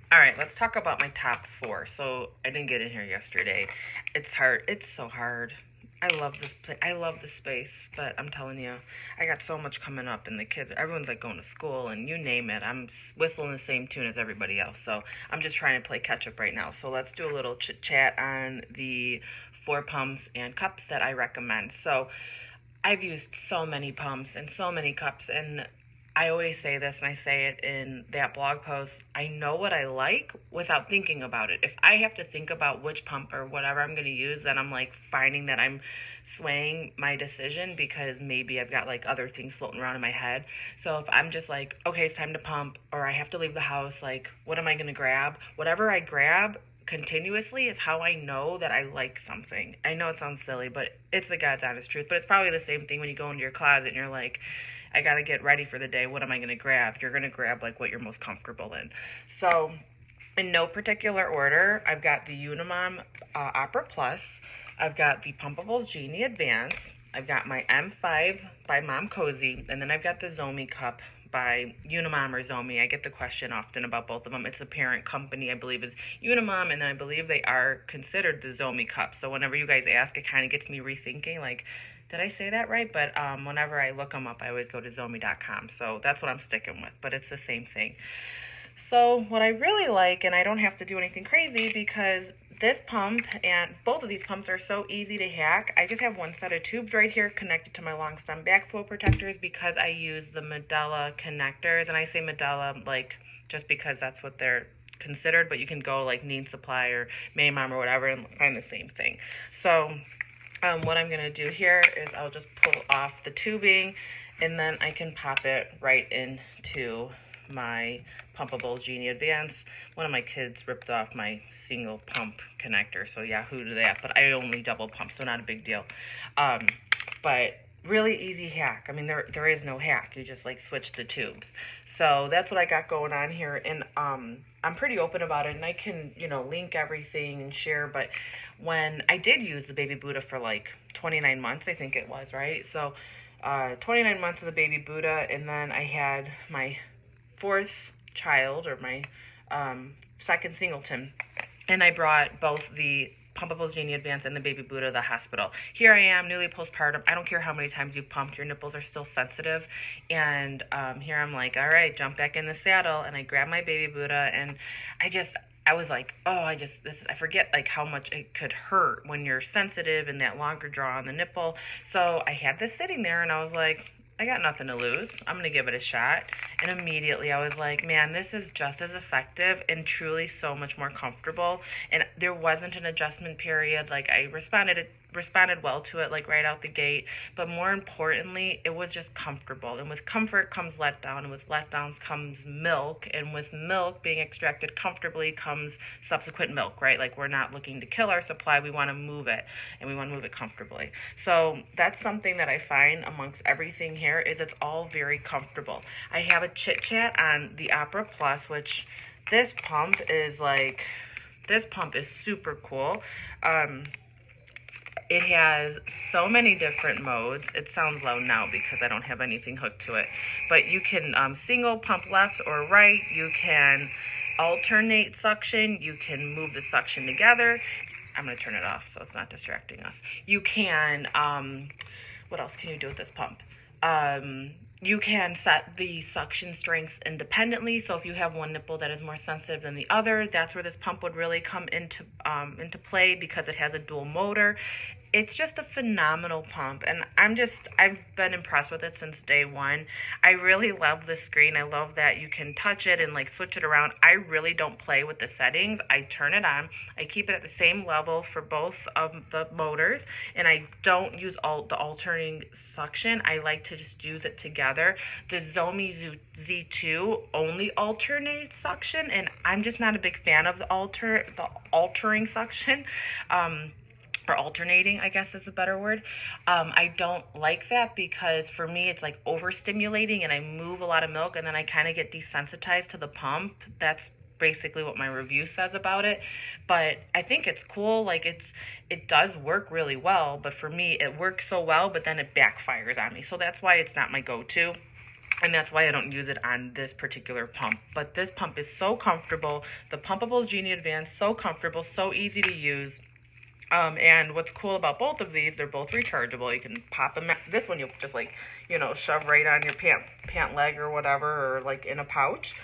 All right, let's talk about my top four. So I didn't get in here yesterday. It's hard. It's so hard. I love this place. I love this space, but I'm telling you, I got so much coming up, and the kids, everyone's like going to school, and you name it. I'm whistling the same tune as everybody else. So I'm just trying to play catch up right now. So let's do a little chit chat on the four pumps and cups that I recommend. So I've used so many pumps and so many cups, and I always say this, and I say it in that blog post. I know what I like without thinking about it. If I have to think about which pump or whatever I'm going to use, then I'm like finding that I'm swaying my decision because maybe I've got like other things floating around in my head. So if I'm just like, okay, it's time to pump, or I have to leave the house, like, what am I going to grab? Whatever I grab continuously is how I know that I like something. I know it sounds silly, but it's the God's honest truth. But it's probably the same thing when you go into your closet and you're like, I gotta get ready for the day. What am I gonna grab? You're gonna grab like what you're most comfortable in. So, in no particular order, I've got the Unimom Opera Plus. I've got the Pumpables Genie Advance. I've got my M5 by Mom Cozy, and then I've got the Zomi Cup by Unimom or Zomi. I get the question often about both of them. It's the parent company, I believe, is Unimom, and then I believe they are considered the Zomi Cup. So whenever you guys ask, it kind of gets me rethinking, like, did I say that right? But whenever I look them up, I always go to zomi.com. So that's what I'm sticking with, but it's the same thing. So what I really like, and I don't have to do anything crazy because this pump and both of these pumps are so easy to hack. I just have one set of tubes right here connected to my long stem backflow protectors because I use the Medela connectors. And I say Medela like just because that's what they're considered, but you can go like Need Supply or Maymom or whatever and find the same thing. So what I'm going to do here is I'll just pull off the tubing and then I can pop it right into my Pumpables Genie Advance. One of my kids ripped off my single pump connector, so yeah, who did that? But I only double pump, so not a big deal. But really easy hack. I mean, there is no hack. You just like switch the tubes. So that's what I got going on here, and I'm pretty open about it, and I can link everything and share. But when I did use the baby Buddha for like 29 months, I think it was, right? So 29 months of the baby Buddha, and then I had my fourth child, or my second singleton, and I brought both the Pumpables Genie Advance and the baby Buddha to the hospital. Here I am, newly postpartum. I don't care how many times you've pumped, your nipples are still sensitive. And here I'm like, all right, jump back in the saddle. And I grab my baby Buddha, and I was like, oh, I forget like how much it could hurt when you're sensitive and that longer draw on the nipple. So I had this sitting there, and I was like, I got nothing to lose. I'm going to give it a shot. And immediately I was like, man, this is just as effective and truly so much more comfortable. And there wasn't an adjustment period. Like I responded well to it, like right out the gate. But more importantly, it was just comfortable. And with comfort comes letdown. And with letdowns comes milk. And with milk being extracted comfortably comes subsequent milk, right? Like we're not looking to kill our supply. We want to move it, and we want to move it comfortably. So that's something that I find amongst everything here is it's all very comfortable. I have a Chit-Chat on the Opera Plus, which this pump is super cool. It has so many different modes. It sounds loud now because I don't have anything hooked to it. But you can single pump left or right. You can alternate suction. You can move the suction together. I'm going to turn it off so it's not distracting us. You can, what else can you do with this pump? You can set the suction strength independently. So if you have one nipple that is more sensitive than the other, that's where this pump would really come into play because it has a dual motor. It's just a phenomenal pump, and I've been impressed with it since day one. I really love the screen. I love that you can touch it and like switch it around. I really don't play with the settings. I turn it on. I keep it at the same level for both of the motors, and I don't use the alternating suction. I like to just use it together. The Zomi Z2 only alternates suction, and I'm just not a big fan of the altering suction. Or alternating, I guess is a better word. I don't like that because for me it's like overstimulating, and I move a lot of milk, and then I kind of get desensitized to the pump. That's basically what my review says about it. But I think it's cool. Like it does work really well, but for me it works so well, but then it backfires on me. So that's why it's not my go-to. and that's why I don't use it on this particular pump. But this pump is so comfortable. The Pumpables Genie Advance, so comfortable, so easy to use. And what's cool about both of these, they're both rechargeable. You can pop them. This one you'll just like, shove right on your pant leg or whatever, or like in a pouch.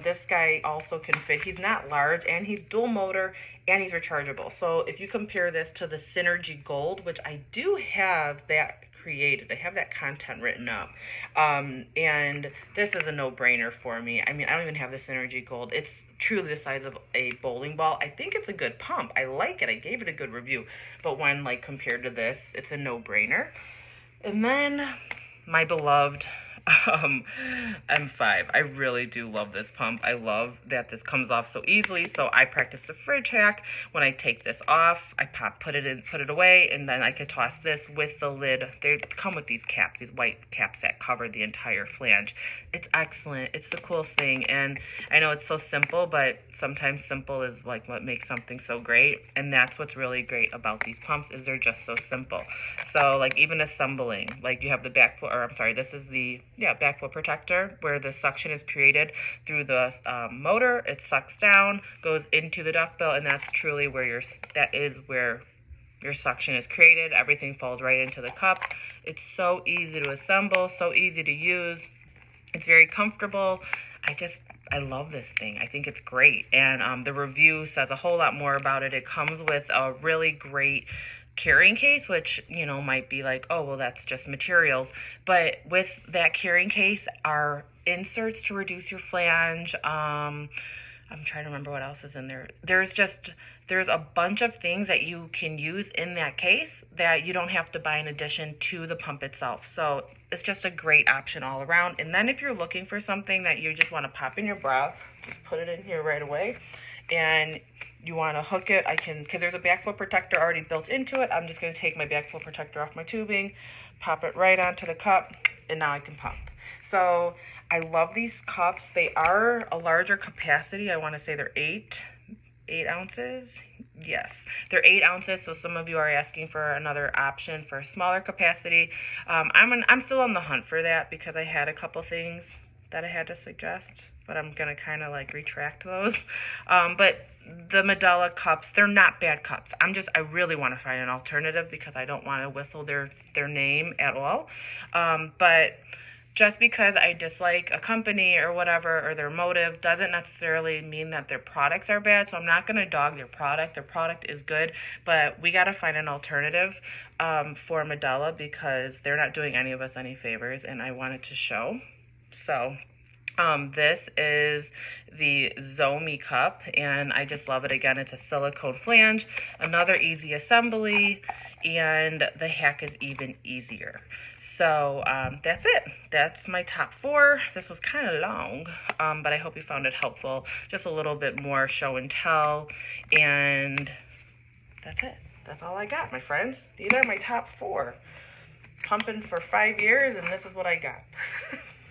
This guy also can fit. He's not large, and he's dual motor, and he's rechargeable. So if you compare this to the Synergy Gold, which I do have that created, I have that content written up, and this is a no-brainer for me. I mean, I don't even have the Synergy Gold. It's truly the size of a bowling ball. I think it's a good pump. I like it. I gave it a good review, but when like compared to this, it's a no-brainer. And then my beloved M5. I really do love this pump. I love that this comes off so easily. So I practice the fridge hack. When I take this off, I put it away, and then I could toss this with the lid. They come with these caps, these white caps that cover the entire flange. It's excellent. It's the coolest thing. And I know it's so simple, but sometimes simple is like what makes something so great. And that's what's really great about these pumps, is they're just so simple. So like even assembling, like you have the backflow, or I'm sorry, this is the backflow protector, where the suction is created through the motor. It sucks down, goes into the duckbill, and that's truly where your suction is created. Everything falls right into the cup. It's so easy to assemble, so easy to use. It's very comfortable. I love this thing. I think it's great. And the review says a whole lot more about it. It comes with a really great carrying case, which, might be like, oh, well, that's just materials. But with that carrying case are inserts to reduce your flange. I'm trying to remember what else is in there. There's a bunch of things that you can use in that case that you don't have to buy in addition to the pump itself. So it's just a great option all around. And then if you're looking for something that you just want to pop in your bra, just put it in here right away. And you want to hook it, because there's a backflow protector already built into it. I'm just going to take my backflow protector off my tubing, pop it right onto the cup, and now I can pump. So I love these cups. They are a larger capacity. I want to say they're 8 ounces. Yes, they're 8 ounces. So some of you are asking for another option for a smaller capacity. I'm still on the hunt for that, because I had a couple things that I had to suggest, but I'm going to kind of like retract those. But the Medela cups, they're not bad cups. I really want to find an alternative, because I don't want to whistle their name at all. But just because I dislike a company or whatever, or their motive, doesn't necessarily mean that their products are bad. So I'm not going to dog their product. Their product is good, but we got to find an alternative for Medela, because they're not doing any of us any favors, and I wanted to show. So this is the Zomi cup, and I just love it. Again, it's a silicone flange, another easy assembly, and the hack is even easier. So that's it. That's my top 4. This was kind of long, but I hope you found it helpful. Just a little bit more show and tell, and that's it. That's all I got, my friends. These are my top 4. Pumping for 5 years, and this is what I got.